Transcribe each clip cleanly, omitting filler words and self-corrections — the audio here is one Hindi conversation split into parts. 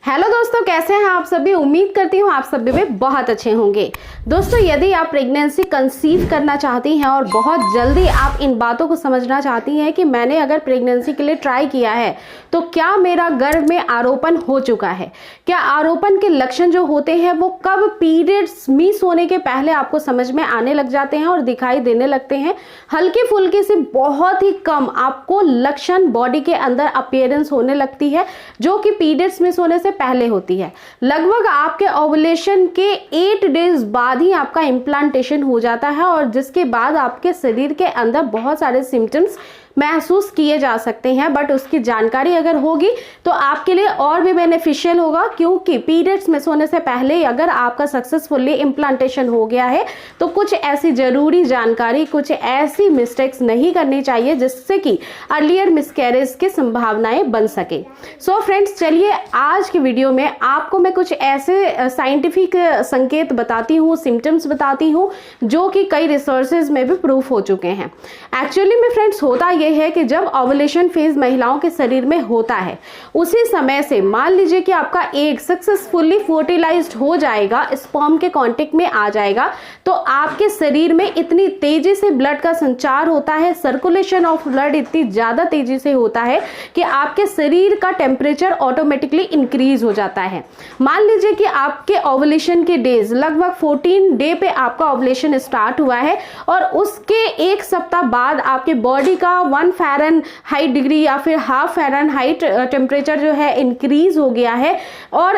हेलो दोस्तों, कैसे हैं आप सभी। उम्मीद करती हूँ आप सभी भी बहुत अच्छे होंगे। दोस्तों, यदि आप प्रेगनेंसी कंसीव करना चाहती हैं और बहुत जल्दी आप इन बातों को समझना चाहती हैं कि मैंने अगर प्रेगनेंसी के लिए ट्राई किया है तो क्या मेरा गर्भ में आरोपण हो चुका है, क्या आरोपण के लक्षण जो होते हैं वो कब पीरियड्स मिस होने के पहले आपको समझ में आने लग जाते हैं और दिखाई देने लगते हैं, हल्के फुल्के से बहुत ही कम आपको लक्षण बॉडी के अंदर अपीयरेंस होने लगती है जो कि पीरियड्स मिस होने से पहले होती है। लगभग आपके ओवुलेशन के 8 डेज बाद ही आपका इम्प्लांटेशन हो जाता है और जिसके बाद आपके शरीर के अंदर बहुत सारे सिम्टम्स महसूस किए जा सकते हैं। बट उसकी जानकारी अगर होगी तो आपके लिए और भी बेनिफिशियल होगा, क्योंकि पीरियड्स मिस होने से पहले अगर आपका सक्सेसफुली इम्प्लांटेशन हो गया है तो कुछ ऐसी जरूरी जानकारी, कुछ ऐसी मिस्टेक्स नहीं करनी चाहिए जिससे कि अर्लियर मिसकैरेज की संभावनाएं बन सके। सो फ्रेंड्स, चलिए आज की वीडियो में आपको मैं कुछ ऐसे साइंटिफिक संकेत बताती हूँ, सिम्टम्स बताती हूँ जो कि कई रिसर्चेज में भी प्रूफ हो चुके हैं। एक्चुअली में फ्रेंड्स होता ये है कि जब ओवुलेशन फेज महिलाओं के शरीर में होता है उसी समय से मान लीजिए कि आपका एग सक्सेसफुली फर्टिलाइज्ड हो जाएगा, स्पर्म के कांटेक्ट में आ जाएगा, तो आपके शरीर में इतनी तेजी से ब्लड का संचार होता है, सर्कुलेशन ऑफ ब्लड इतनी ज्यादा तेजी से होता है कि आपके शरीर का टेम्परेचर ऑटोमेटिकली इंक्रीज हो जाता है। मान लीजिए कि आपके ओवुलेशन के डेज लगभग 14 डे पे आपका ओवुलेशन स्टार्ट हुआ है और उसके एक सप्ताह बाद आपके बॉडी का 1 फ़ारेनहाइट डिग्री या फिर हाफ फ़ारेनहाइट टेम्परेचर जो है इंक्रीज हो गया है और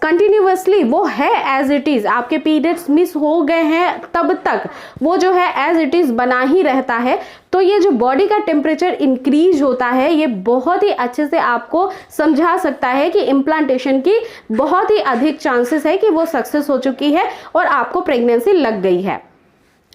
कंटिन्यूअसली वो है एज इट इज। आपके पीरियड्स मिस हो गए हैं तब तक वो जो है एज इट इज बना ही रहता है। तो ये जो बॉडी का टेम्परेचर इंक्रीज होता है ये बहुत ही अच्छे से आपको समझा सकता है कि इम्प्लांटेशन की बहुत ही अधिक चांसेस है कि वो सक्सेस हो चुकी है और आपको प्रेगनेंसी लग गई है।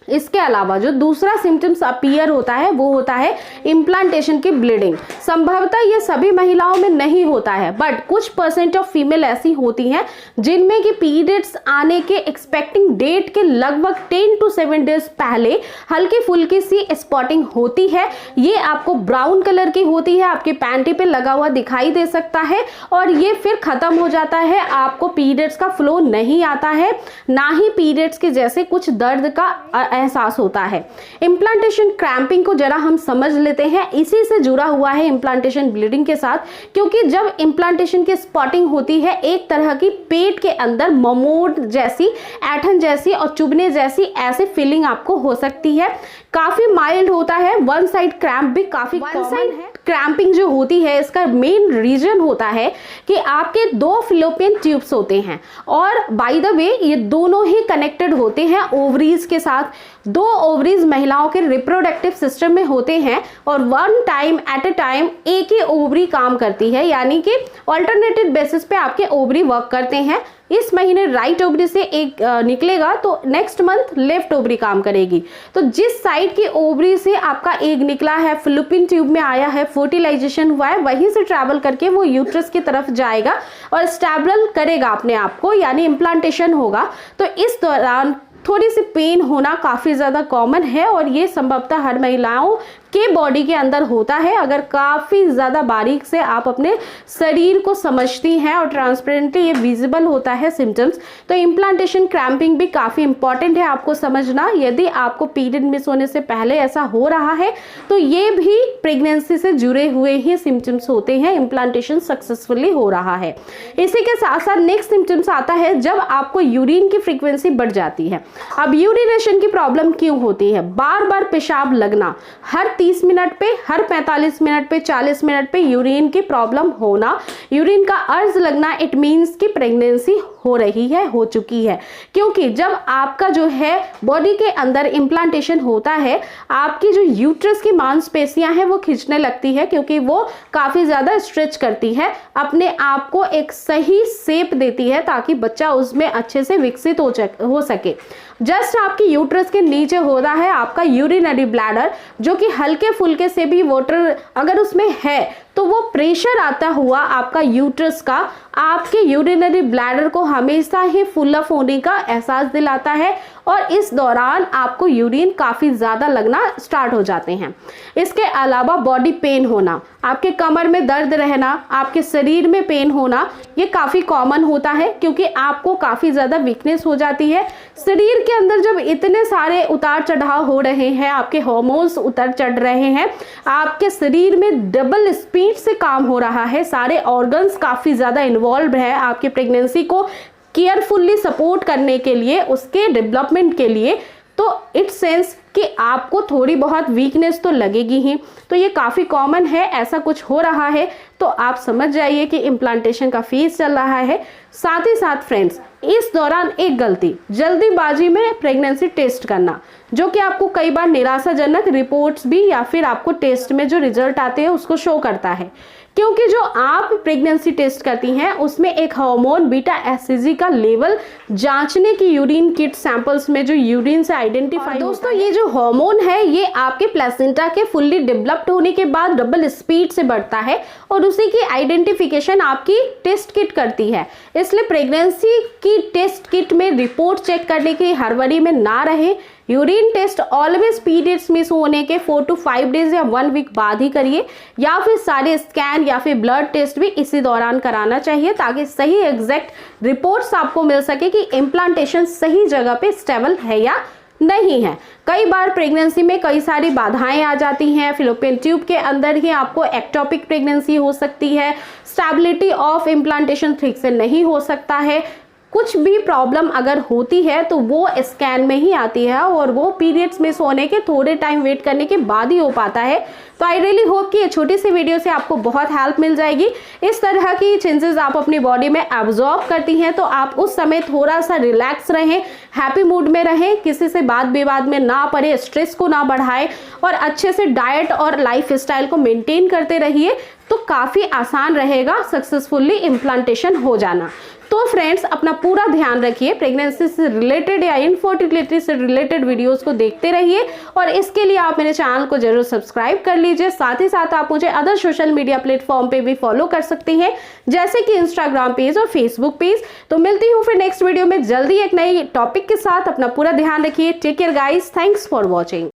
इसके अलावा जो दूसरा सिम्टम्स अपीयर होता है वो होता है इम्प्लांटेशन की ब्लीडिंग। संभवतः ये सभी महिलाओं में नहीं होता है, बट कुछ परसेंट ऑफ फीमेल ऐसी होती हैं जिनमें कि पीरियड्स आने के एक्सपेक्टिंग डेट के लगभग 10 to 7 डेज पहले हल्की फुल्की सी स्पॉटिंग होती है। ये आपको ब्राउन कलर की होती है, आपके पैंटी पे लगा हुआ दिखाई दे सकता है और ये फिर खत्म हो जाता है। आपको पीरियड्स का फ्लो नहीं आता है, ना ही पीरियड्स के जैसे कुछ दर्द का एहसास होता है। इम्प्लांटेशन क्रैम्पिंग को जरा हम समझ लेते हैं, इसी से जुड़ा हुआ है इम्प्लांटेशन ब्लीडिंग के साथ, क्योंकि जब इम्प्लांटेशन की स्पॉटिंग होती है एक तरह की पेट के अंदर ममोड जैसी, ऐठन जैसी और चुभने जैसी ऐसी फीलिंग आपको हो सकती है। काफी माइल्ड होता है, वन साइड क्रैम्प भी काफी कॉमन है। क्रैम्पिंग जो होती है इसका मेन रीजन होता है कि आपके 2 फिलोपियन ट्यूब्स होते हैं और बाय द वे ये दोनों ही कनेक्टेड होते हैं ओवरीज के साथ। 2 ओवरीज महिलाओं के रिप्रोडक्टिव सिस्टम में होते हैं और one time at a time एक ही ओवरी काम करती है, यानी कि ऑल्टरनेटिव बेसिस पे आपके ओवरी वर्क करते हैं। इस महीने राइट ओवरी से एक निकलेगा तो नेक्स्ट मंथ लेफ्ट ओवरी काम करेगी। तो जिस साइड की ओवरी से आपका एग निकला है, फिलिपिन ट्यूब में आया है, फर्टिलाइजेशन हुआ है, वहीं से ट्रैवल करके वो यूट्रस की तरफ जाएगा और स्टेबल करेगा अपने आप को, यानी इम्प्लांटेशन होगा। तो इस दौरान थोड़ी सी पेन होना काफ़ी ज़्यादा कॉमन है और ये संभवतः हर महिलाओं के बॉडी के अंदर होता है अगर काफ़ी ज़्यादा बारीक से आप अपने शरीर को समझती हैं और ट्रांसपेरेंटली ये विजिबल होता है सिम्टम्स। तो इम्प्लांटेशन क्रैम्पिंग भी काफ़ी इंपॉर्टेंट है आपको समझना। यदि आपको पीरियड मिस होने से पहले ऐसा हो रहा है तो ये भी प्रेगनेंसी से जुड़े हुए ही सिम्टम्स होते हैं, इम्प्लांटेशन सक्सेसफुली हो रहा है। इसी के साथ साथ नेक्स्ट सिम्टम्स आता है जब आपको यूरिन की फ्रीक्वेंसी बढ़ जाती है। अब यूरिनेशन की प्रॉब्लम क्यों होती है? बार बार पेशाब लगना, हर 30 मिनट पे, हर 45 मिनट पे, 40 मिनट पे यूरिन की प्रॉब्लम होना, यूरिन का अर्ज लगना, इट मीन्स कि प्रेगनेंसी हो रही है, हो चुकी है। क्योंकि जब आपका जो है बॉडी के अंदर इम्प्लांटेशन होता है आपकी जो यूट्रस की मांसपेशियां हैं वो खींचने लगती है, क्योंकि वो काफी ज्यादा स्ट्रेच करती है, अपने आप को एक सही शेप देती है ताकि बच्चा उसमें अच्छे से विकसित हो सके। जस्ट आपकी यूट्रस के नीचे होता है आपका यूरिनरी ब्लैडर, जो कि हल्के फुल्के से भी वाटर अगर उसमें है तो तो वो प्रेशर आता हुआ आपका यूट्रस का आपके यूरिनरी ब्लैडर को हमेशा ही फुल अप होने का एहसास दिलाता है और इस दौरान आपको यूरिन काफ़ी ज़्यादा लगना स्टार्ट हो जाते हैं। इसके अलावा बॉडी पेन होना, आपके कमर में दर्द रहना, आपके शरीर में पेन होना, ये काफ़ी कॉमन होता है क्योंकि आपको काफ़ी ज़्यादा वीकनेस हो जाती है। शरीर के अंदर जब इतने सारे उतार चढ़ाव हो रहे हैं, आपके हार्मोन्स उतर चढ़ रहे हैं, आपके शरीर में डबल स्पीड से काम हो रहा है, सारे ऑर्गन्स काफ़ी ज़्यादा इन्वॉल्व है आपके प्रेगनेंसी को केयरफुल्ली सपोर्ट करने के लिए, उसके डेवलपमेंट के लिए, तो इट सेंस कि आपको थोड़ी बहुत वीकनेस तो लगेगी ही। तो ये काफ़ी कॉमन है, ऐसा कुछ हो रहा है तो आप समझ जाइए कि इम्प्लांटेशन का फेज चल रहा है। साथ ही साथ फ्रेंड्स, इस दौरान एक गलती, जल्दीबाजी में प्रेगनेंसी टेस्ट करना, जो कि आपको कई बार निराशाजनक रिपोर्ट्स भी या फिर आपको टेस्ट में जो रिजल्ट आते हैं उसको शो करता है। क्योंकि जो आप प्रेगनेंसी टेस्ट करती हैं उसमें एक हार्मोन बीटा एससीजी का लेवल जांचने की यूरिन किट सैंपल्स में जो यूरिन से आइडेंटिफाई, दोस्तों ये जो हार्मोन है ये आपके प्लेसेंटा के फुल्ली डेवलप्ड होने के बाद डबल स्पीड से बढ़ता है और उसी की आइडेंटिफिकेशन आपकी टेस्ट किट करती है। इसलिए प्रेगनेंसी की टेस्ट किट में रिपोर्ट चेक करने की हड़बड़ी में ना रहे। Urine test always periods miss होने के 4 to 5 डेज या 1 वीक बाद ही करिए, या फिर सारे स्कैन या फिर ब्लड टेस्ट भी इसी दौरान कराना चाहिए ताकि सही एग्जैक्ट रिपोर्ट्स आपको मिल सके कि इम्प्लांटेशन सही जगह पे स्टेबल है या नहीं है। कई बार प्रेगनेंसी में कई सारी बाधाएं आ जाती हैं, फिलोपियन ट्यूब के अंदर ही आपको एक्टोपिक प्रेगनेंसी हो सकती है, स्टेबिलिटी ऑफ इम्प्लांटेशन ठीक से नहीं हो सकता है, कुछ भी प्रॉब्लम अगर होती है तो वो स्कैन में ही आती है और वो पीरियड्स मिस होने के थोड़े टाइम वेट करने के बाद ही हो पाता है। तो आई रियली होप कि ये छोटी सी वीडियो से आपको बहुत हेल्प मिल जाएगी। इस तरह की चेंजेस आप अपनी बॉडी में एब्जॉर्ब करती हैं तो आप उस समय थोड़ा सा रिलैक्स रहें, हैप्पी मूड में रहें, किसी से बात विवाद में ना पड़े, स्ट्रेस को ना बढ़ाएं और अच्छे से डाइट और लाइफ स्टाइल को मेंटेन करते रहिए तो काफ़ी आसान रहेगा सक्सेसफुली इम्प्लांटेशन हो जाना। तो फ्रेंड्स, अपना पूरा ध्यान रखिए, प्रेगनेंसी से रिलेटेड या इनफर्टिलिटी से रिलेटेड वीडियोस को देखते रहिए और इसके लिए आप मेरे चैनल को जरूर सब्सक्राइब कर लीजिए। साथ ही साथ आप मुझे अदर सोशल मीडिया प्लेटफॉर्म पे भी फॉलो कर सकते हैं, जैसे कि इंस्टाग्राम पेज और फेसबुक पेज। तो मिलती हूँ फिर नेक्स्ट वीडियो में जल्दी एक नई टॉपिक के साथ। अपना पूरा ध्यान रखिए। Take care guys, thanks for watching.